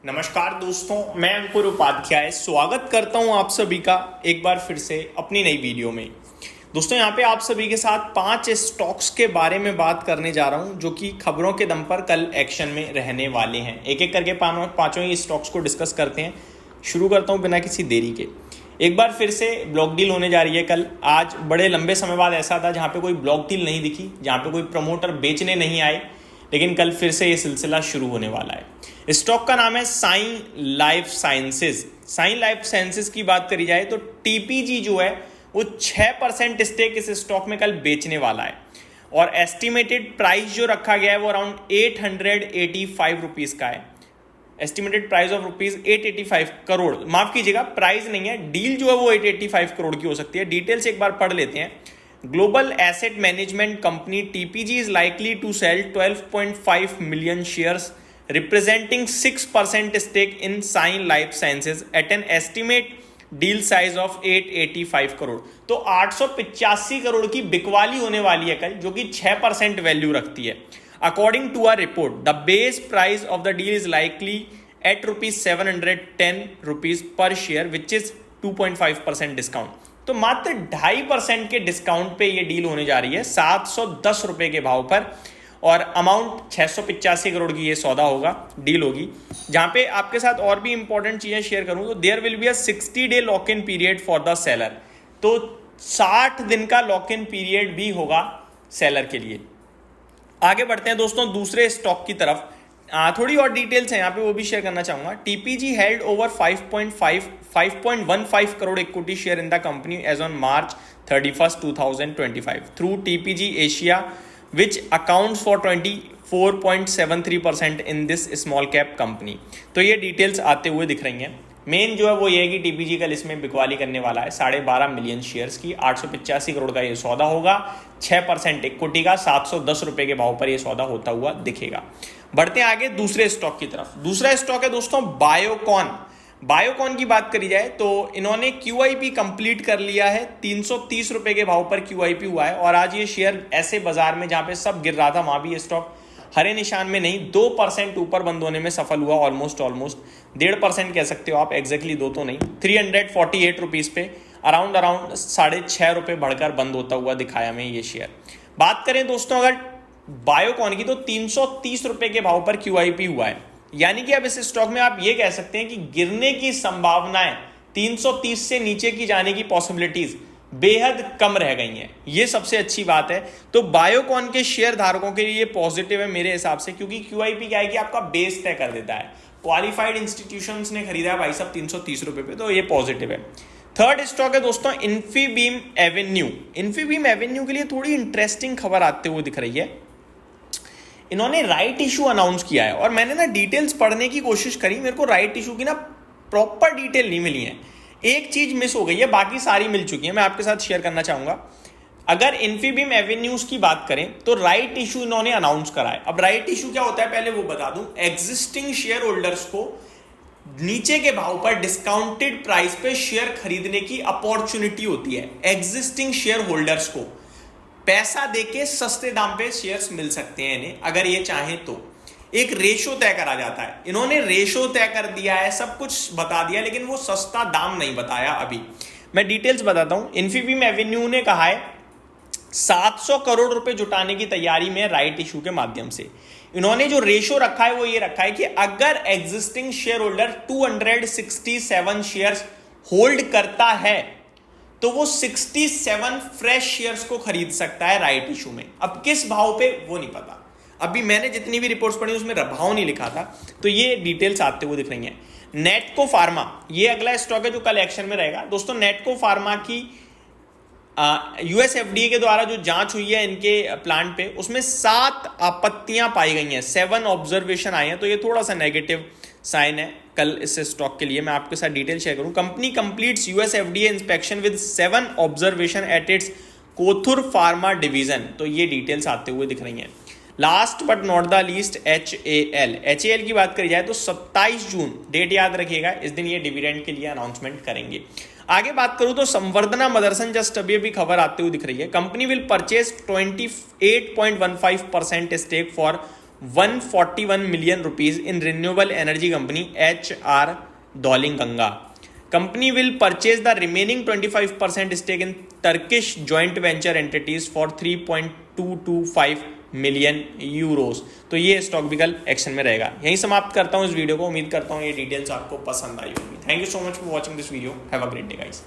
नमस्कार दोस्तों, मैं अंकुर उपाध्याय स्वागत करता हूं आप सभी का एक बार फिर से अपनी नई वीडियो में। दोस्तों यहाँ पे आप सभी के साथ 5 स्टॉक्स के बारे में बात करने जा रहा हूं जो कि खबरों के दम पर कल एक्शन में रहने वाले हैं। एक एक करके पांचों ही स्टॉक्स को डिस्कस करते हैं। शुरू करता हूं बिना किसी देरी के। एक बार फिर से ब्लॉक डील होने जा रही है कल। आज बड़े लंबे समय बाद ऐसा था जहाँ पे कोई ब्लॉक डील नहीं दिखी, जहाँ पे कोई प्रमोटर बेचने नहीं आए, लेकिन कल फिर से ये सिलसिला शुरू होने वाला है। स्टॉक का नाम है Sai life sciences. Sai life sciences की बात करी जाए तो टीपीजी जो है वो 6% स्टेक इस स्टॉक में कल बेचने वाला है और एस्टिमेटेड प्राइस जो रखा गया है वो अराउंड 885 रुपीज का है। Estimated price of rupees 885 crore, माफ कीजिएगा प्राइस नहीं है, डील जो है वो 885 करोड़ की हो सकती है। डिटेल्स एक बार पढ़ लेते हैं। Global Asset Management Company TPG is likely to sell 12.5 million shares representing 6% stake in Sign Life Sciences at an estimate deal size of 885 crore. तो 885 करोड़ की बिकवाली होने वाली है कल, जो कि 6% वैल्यू रखती है। According to a report, the base price of the deal is likely at rupees 710 rupees per share, which is 2.5% discount. तो मात्र 2.5% के डिस्काउंट पे ये डील होने जा रही है 710 रुपए के भाव पर, और अमाउंट 685 करोड़ की ये सौदा होगा, डील होगी। जहां पे आपके साथ और भी इंपॉर्टेंट चीजें शेयर करूं तो there will be a 60 day lock in period for the seller. तो 60 दिन का लॉक इन पीरियड भी होगा सेलर के लिए। आगे बढ़ते हैं दोस्तों दूसरे स्टॉक की तरफ। थोड़ी और डिटेल्स हैं यहाँ पे, वो भी शेयर करना चाहूंगा। TPG held over 5.15 crore equity share in the company as on March 31, 2025 through TPG Asia which accounts for 24.73% in this small cap company. तो ये डिटेल्स आते हुए दिख रही हैं। मेन जो है वो ये है कि टीपीजी कल इसमें बिकवाली करने वाला है 12.5 मिलियन शेयर्स की। 885 करोड़ का ये सौदा होगा, 6% इक्विटी का 710 रुपए के भाव पर ये सौदा होता हुआ दिखेगा। बढ़ते हैं आगे दूसरे स्टॉक की तरफ। दूसरा स्टॉक है दोस्तों बायोकॉन। बायोकॉन की बात करी जाए तो इन्होंने क्यूआईपी कंप्लीट कर लिया है। 330 रुपए के भाव पर क्यूआईपी हुआ है और आज ये शेयर ऐसे बाजार में जहां पे सब गिर रहा था वहां भी ये स्टॉक हरे निशान में नहीं, 2% ऊपर बंद होने में सफल हुआ। ऑलमोस्ट 1.5% कह सकते हो आप, एग्जैक्टली 2 तो नहीं। 348 रुपीज पे अराउंड 6.5 रुपए बढ़कर बंद होता हुआ दिखाया में ये शेयर। बात करें दोस्तों अगर बायोकॉन की तो 330 रुपए के भाव पर क्यूआईपी हुआ है, यानी कि अब इस स्टॉक में आप ये कह सकते हैं कि गिरने की संभावनाएं 330 से नीचे की जाने की पॉसिबिलिटीज बेहद कम रह गई हैं। ये सबसे अच्छी बात है। तो बायोकॉन के शेयर धारकों के लिए पॉजिटिव है मेरे हिसाब से, क्योंकि क्यूआईपी क्या है कि आपका बेस तय कर देता है। क्वालिफाइड इंस्टीट्यूशंस ने खरीदा है भाई साहब 330 रुपए पे, तो ये पॉजिटिव है। थर्ड स्टॉक है दोस्तों इन्फीबीम एवेन्यू। इन्फीबीम एवेन्यू के लिए थोड़ी इंटरेस्टिंग खबर आते हुए दिख रही है। इन्होंने राइट इशू अनाउंस किया है और मैंने ना डिटेल्स पढ़ने की कोशिश करी, मेरे को राइट इशू की ना प्रॉपर डिटेल नहीं मिली है। एक चीज मिस हो गई है, बाकी सारी मिल चुकी है। मैं आपके साथ शेयर करना चाहूंगा। अगर इन्फीबीम एवेन्यूज की बात करें तो राइट इशू इन्होंने अनाउंस करा है। अब राइट इशू क्या होता है पहले वो बता दूं। एग्जिस्टिंग शेयर होल्डर्स को नीचे के भाव पर डिस्काउंटेड प्राइस पे शेयर खरीदने की अपॉर्चुनिटी होती है। एग्जिस्टिंग शेयर होल्डर्स को पैसा देके सस्ते दाम पे शेयर्स मिल सकते हैं इन्हें, अगर ये चाहें तो। एक रेशो तय करा जाता है। इन्होंने रेशो तय कर दिया है, सब कुछ बता दिया, लेकिन वो सस्ता दाम नहीं बताया। अभी मैं डिटेल्स बताता हूं। इन्फीबीम एवेन्यू ने कहा है 700 करोड़ रुपए जुटाने की तैयारी में राइट इशू के माध्यम से। इन्होंने जो रेशो रखा है वो ये रखा है कि अगर existing share holder 267 shares hold करता है तो वो 67 फ्रेश शेयर्स को खरीद सकता है राइट इशू में। अब किस भाव पे वो नहीं पता। अभी मैंने जितनी भी रिपोर्ट्स पढ़ी उसमें भाव नहीं लिखा था, तो ये डिटेल्स आते हुए दिख रही हैं। नेटको फार्मा ये अगला स्टॉक है जो कल एक्शन में रहेगा। दोस्तों नेटको फार्मा की यूएस एफडीए के द्वारा जो जांच हुई है इनके प्लांट पे, उसमें 7 आपत्तियां पाई गई हैं, 7 ऑब्जर्वेशन आए हैं। तो ये थोड़ा सा नेगेटिव साइन है कल इस स्टॉक के लिए। मैं आपके साथ डिटेल शेयर करूं। Company completes US FDA inspection with 7 observation at its Kothur pharma division. तो ये डिटेल्स आते हुए दिख रही हैं। Last but not the least HAL की बात करी जाए तो 27 जून डेट याद रखिएगा, इस दिन ये डिविडेंड के लिए अनाउंसमेंट करेंगे। आगे बात करूं तो संवर्धना मदरसन जस्ट अभी भी खबर आते हुए दिख रही है। Company will purchase 28.15% stake for 141 million rupees in renewable energy company HR Dolling Ganga. Company will purchase the remaining 25% stake in Turkish joint venture entities for 3.225 million euros. तो ये स्टॉक भी कल एक्शन में रहेगा। यहीं समाप्त करता हूँ इस वीडियो को। उम्मीद करता हूँ ये डिटेल्स आपको पसंद आई होगी। Thank you so much for watching this video. Have a great day guys.